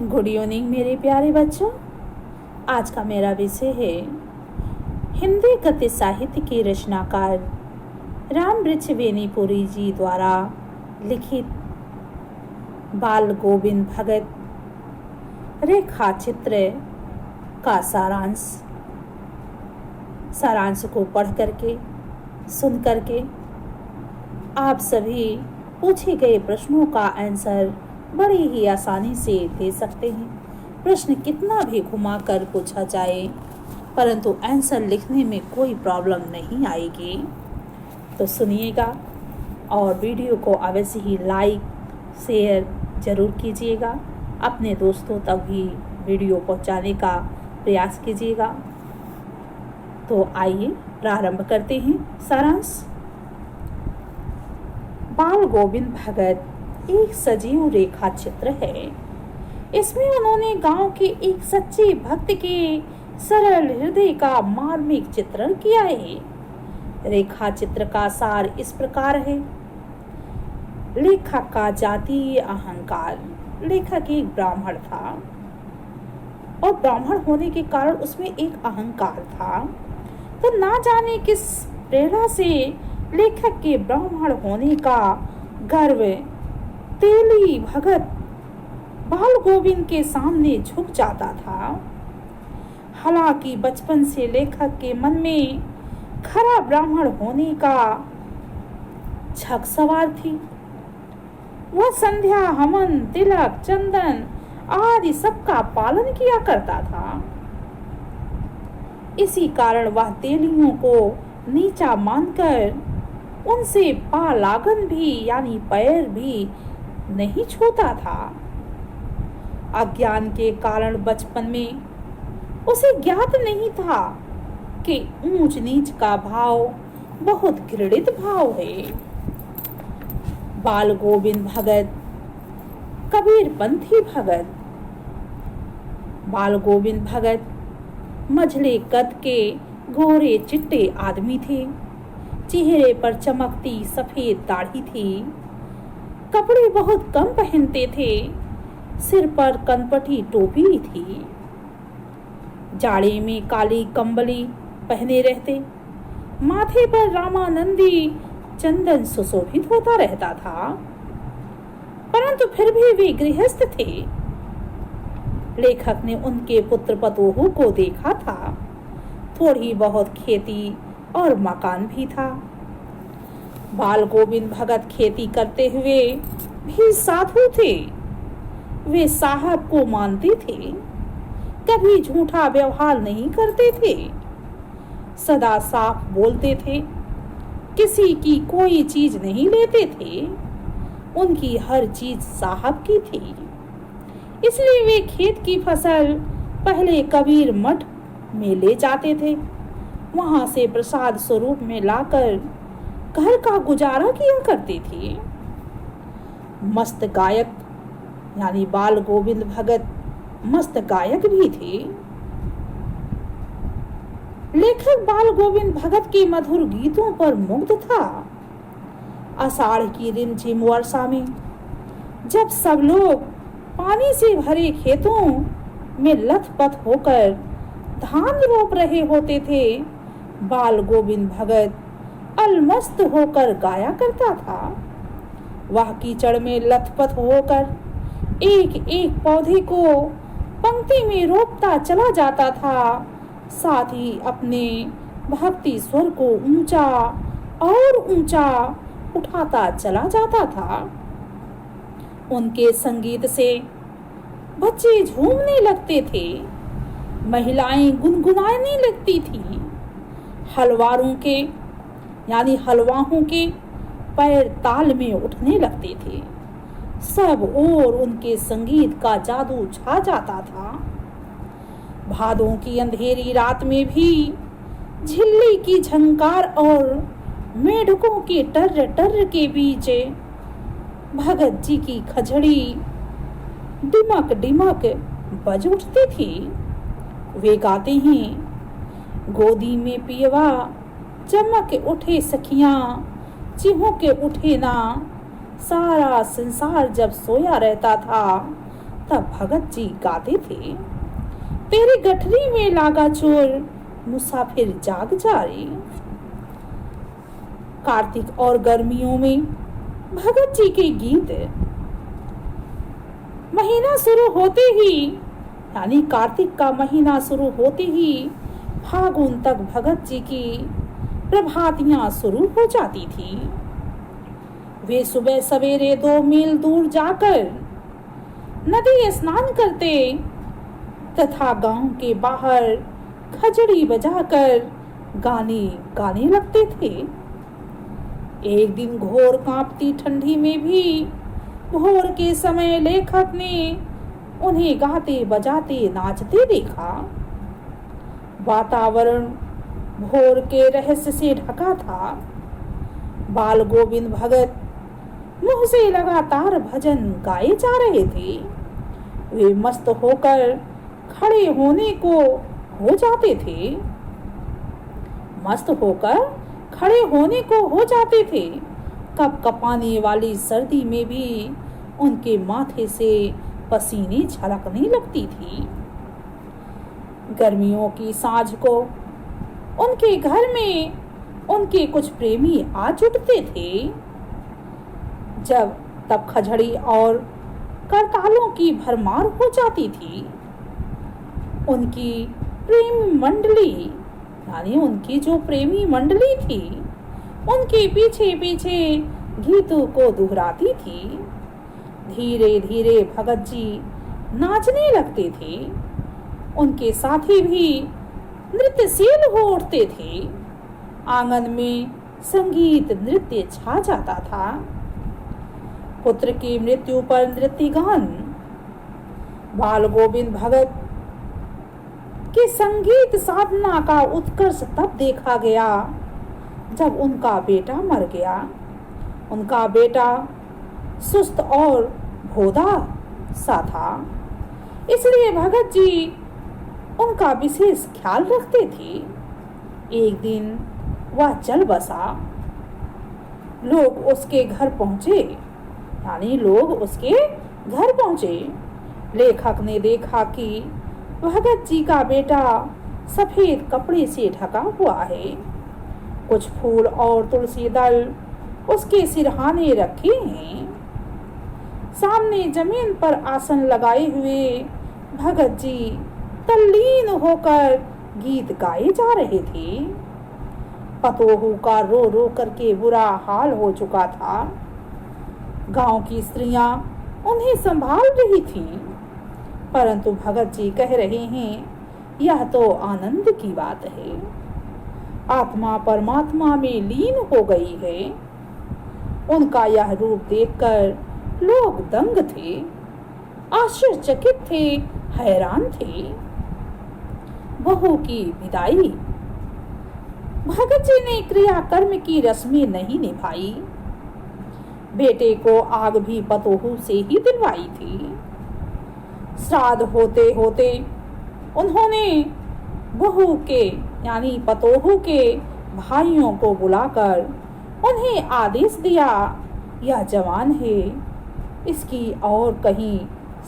Good evening मेरे प्यारे बच्चों। आज का मेरा विषय है हिंदी गद्य साहित्य के रचनाकार राम वृक्ष बेनीपुरी जी द्वारा लिखित बाल गोविंद भगत रेखा चित्र का सारांश को पढ़ करके सुन करके आप सभी पूछे गए प्रश्नों का आंसर बड़ी ही आसानी से दे सकते हैं। प्रश्न कितना भी घुमा कर पूछा जाए परंतु आंसर लिखने में कोई प्रॉब्लम नहीं आएगी। तो सुनिएगा और वीडियो को अवश्य ही लाइक शेयर जरूर कीजिएगा। अपने दोस्तों तक भी वीडियो पहुंचाने का प्रयास कीजिएगा। तो आइए प्रारंभ करते हैं। सारांश। बाल गोविंद भगत एक सजीव रेखा चित्र है। इसमें उन्होंने गांव के एक सच्चे भक्त के सरल हृदय का मार्मिक चित्रण किया है। रेखा चित्र का सार इस प्रकार है। लेखक का जातीय अहंकार। लेखक एक ब्राह्मण था और ब्राह्मण होने के कारण उसमें एक अहंकार था। तो ना जाने किस प्रेरणा से लेखक के ब्राह्मण होने का गर्व तेली भगत बाल गोविंद के सामने झुक जाता था। हालांकि बचपन से लेखक के मन में खरा ब्राह्मण होने का झक सवार थी। वह संध्या हवन तिलक चंदन आदि सबका पालन किया करता था। इसी कारण वह तेलियों को नीचा मानकर उनसे पालागन भी यानी पैर भी नहीं छूता था। अज्ञान के कारण बचपन में उसे ज्ञात नहीं था कि ऊंच नीच का भाव बहुत घृणित भाव है। बाल गोविंद भगत कबीरपंथी भगत। बाल गोविंद भगत मझले कद के गोरे चिट्टे आदमी थे। चेहरे पर चमकती सफेद दाढ़ी थी। कपड़े बहुत कम पहनते थे। सिर पर कनपटी टोपी थी। जाड़े में काली कंबली पहने रहते। माथे पर रामानंदी चंदन सुशोभित होता रहता था। परंतु फिर भी वे गृहस्थ थे। लेखक ने उनके पुत्र पतोहू को देखा था। थोड़ी बहुत खेती और मकान भी था। बाल गोविंद भगत खेती करते हुए भी साधु थे। वे साहब को मानते थे। कभी झूठा व्यवहार नहीं करते थे। सदा साफ बोलते थे। किसी की कोई चीज नहीं लेते थे। उनकी हर चीज साहब की थी। इसलिए वे खेत की फसल पहले कबीर मठ में ले जाते थे। वहां से प्रसाद स्वरूप में लाकर घर का गुजारा किया करते थे। मस्त गायक यानी बाल गोविंद भगत मस्त गायक भी थे। लेखक बाल गोविंद भगत के मधुर गीतों पर मुग्ध था। आषाढ़ की रिमझिम वर्षा में जब सब लोग पानी से भरे खेतों में लथपथ होकर धान रोप रहे होते थे, बाल गोविंद भगत अलमस्त होकर गाया करता था। वह कीचड़ में लथपथ होकर एक एक पौधे को पंक्ति में रोपता चला जाता था। साथ ही अपने भक्ति स्वर को ऊंचा और ऊंचा उठाता चला जाता था। उनके संगीत से बच्चे झूमने लगते थे। महिलाएं गुनगुनाने लगती थी। हलवाहों के पैर ताल में उठने लगते थे। सब ओर उनके संगीत का जादू छा जाता था। भादों की अंधेरी रात में भी झिल्ली की झंकार और मेढकों के टर्र टर्र के बीच भगत जी की खजड़ी डिमक डिमक बज उठती थी। वे गाते हैं, गोदी में पियवा चमक उठे सखियां चिहुक उठे ना। सारा संसार जब सोया रहता था तब भगत जी गाते थे, तेरी गठरी में लागा चोर, मुसाफिर जाग जा रे। कार्तिक और गर्मियों में भगत जी के गीत महीना शुरू होते ही, यानी कार्तिक का महीना शुरू होते ही फागुन तक भगत जी की प्रभातियां शुरू हो जाती थी। वे सुबह सवेरे 2 मील दूर जाकर नदी स्नान करते तथा गांव के बाहर खजड़ी बजाकर गाने गाने लगते थे। एक दिन घोर कांपती ठंडी में भी भोर के समय लेखक ने उन्हें गाते बजाते नाचते देखा। वातावरण भोर के रहस्य से ढका था। बाल गोविंद भगत मुंह से लगातार भजन गाए जा रहे थे। वे मस्त होकर खड़े होने को हो जाते थे, कप कपाने वाली सर्दी में भी उनके माथे से पसीने झलकने लगती थी। गर्मियों की सांझ को उनके घर में उनके कुछ प्रेमी आ जुटते थे। तब खजड़ी और करतालों की भरमार हो जाती थी। उनकी प्रेमी मंडली, यानी उनकी जो प्रेमी मंडली थी, उनके पीछे पीछे गीतों को दोहराती थी। धीरे धीरे भगत जी नाचने लगते थे। उनके साथी भी नृत्यशील हो उठते थे। आंगन में संगीत नृत्य छा जाता था। पुत्र की मृत्यु पर नृत्य गान। बाल गोविंद भगत की संगीत साधना का उत्कर्ष तब देखा गया जब उनका बेटा मर गया। उनका बेटा सुस्त और भोदा सा था, इसलिए भगत जी उनका विशेष ख्याल रखते थे। एक दिन वह चल बसा। लोग उसके घर पहुंचे। लेखक ने देखा कि भगत जी का बेटा सफेद कपड़े से ढका हुआ है। कुछ फूल और तुलसी दल उसके सिरहाने रखे हैं। सामने जमीन पर आसन लगाए हुए भगत जी तल्लीन होकर गीत गाए जा रहे थे। पतोहू का रो रो करके बुरा हाल हो चुका था। गांव की स्त्रियां उन्हें संभाल रही थीं, परंतु भगत जी कह रहे हैं, यह तो आनंद की बात है। आत्मा परमात्मा में लीन हो गई है। उनका यह रूप देखकर लोग दंग थे, आश्चर्यचकित थे, हैरान थे। बहू की विदाई। भगत जी ने क्रियाकर्म की रस्में नहीं निभाई। बेटे को आग भी पतोहू से ही दिलवाई थी। श्राद्ध होते होते उन्होंने बहू के यानी पतोहू के भाइयों को बुलाकर उन्हें आदेश दिया, यह जवान है, इसकी और कहीं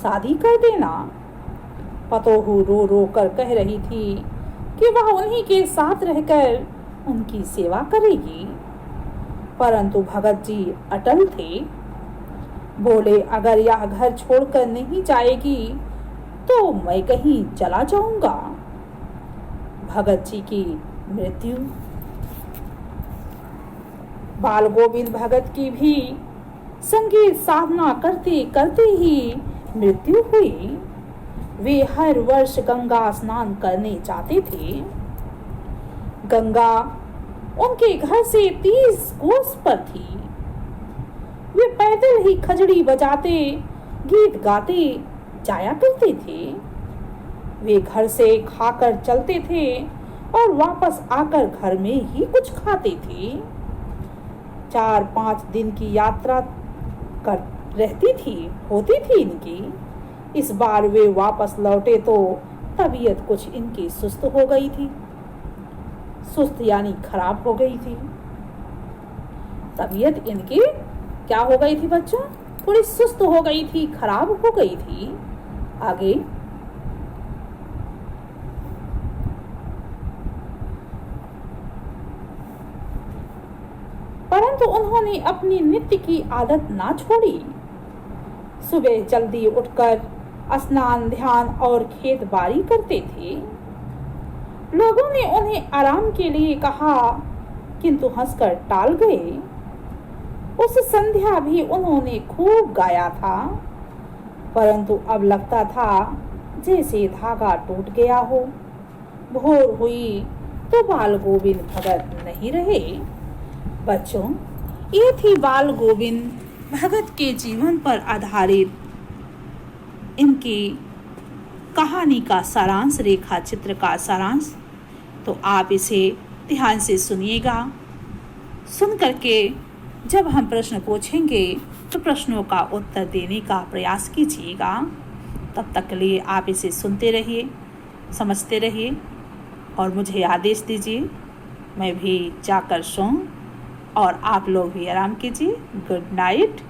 शादी कर देना। पतोहू रो रो कर कह रही थी कि वह उन्हीं के साथ रहकर उनकी सेवा करेगी, परंतु भगत जी अटल थे। बोले, अगर यह घर छोड़कर नहीं जाएगी तो मैं कहीं चला जाऊंगा। भगत जी की मृत्यु। बाल गोविंद भगत की भी संगीत साधना करते करते ही मृत्यु हुई। वे हर वर्ष गंगा स्नान करने जाते थे। गंगा उनके घर से 30 कोस पर थी। वे पैदल ही खजड़ी बजाते, गीत गाते जाया करते थे। वे घर से खाकर चलते थे और वापस आकर घर में ही कुछ खाते थे। 4-5 दिन की यात्रा होती थी इनकी। इस बार वे वापस लौटे तो तबीयत कुछ इनकी सुस्त हो गई थी। सुस्त यानी खराब हो गई थी। तबीयत इनकी क्या हो गई थी बच्चों? थोड़ी सुस्त हो गई थी, खराब हो गई थी। आगे परंतु उन्होंने अपनी नित्य की आदत ना छोड़ी। सुबह जल्दी उठकर स्नान, ध्यान और खेत बाड़ी करते थे। लोगों ने उन्हें आराम के लिए कहा, किंतु हंसकर टाल गए। उस संध्या भी उन्होंने खूब गाया था, परंतु अब लगता था जैसे धागा टूट गया हो। भोर हुई तो बाल गोविंद भगत नहीं रहे। बच्चों, ये थी बाल गोविंद भगत के जीवन पर आधारित इनकी कहानी का सारांश, रेखा चित्र का सारांश। तो आप इसे ध्यान से सुनिएगा। सुन करके जब हम प्रश्न पूछेंगे तो प्रश्नों का उत्तर देने का प्रयास कीजिएगा। तब तक के लिए आप इसे सुनते रहिए, समझते रहिए और मुझे आदेश दीजिए। मैं भी जाकर सोऊं और आप लोग भी आराम कीजिए। Good night.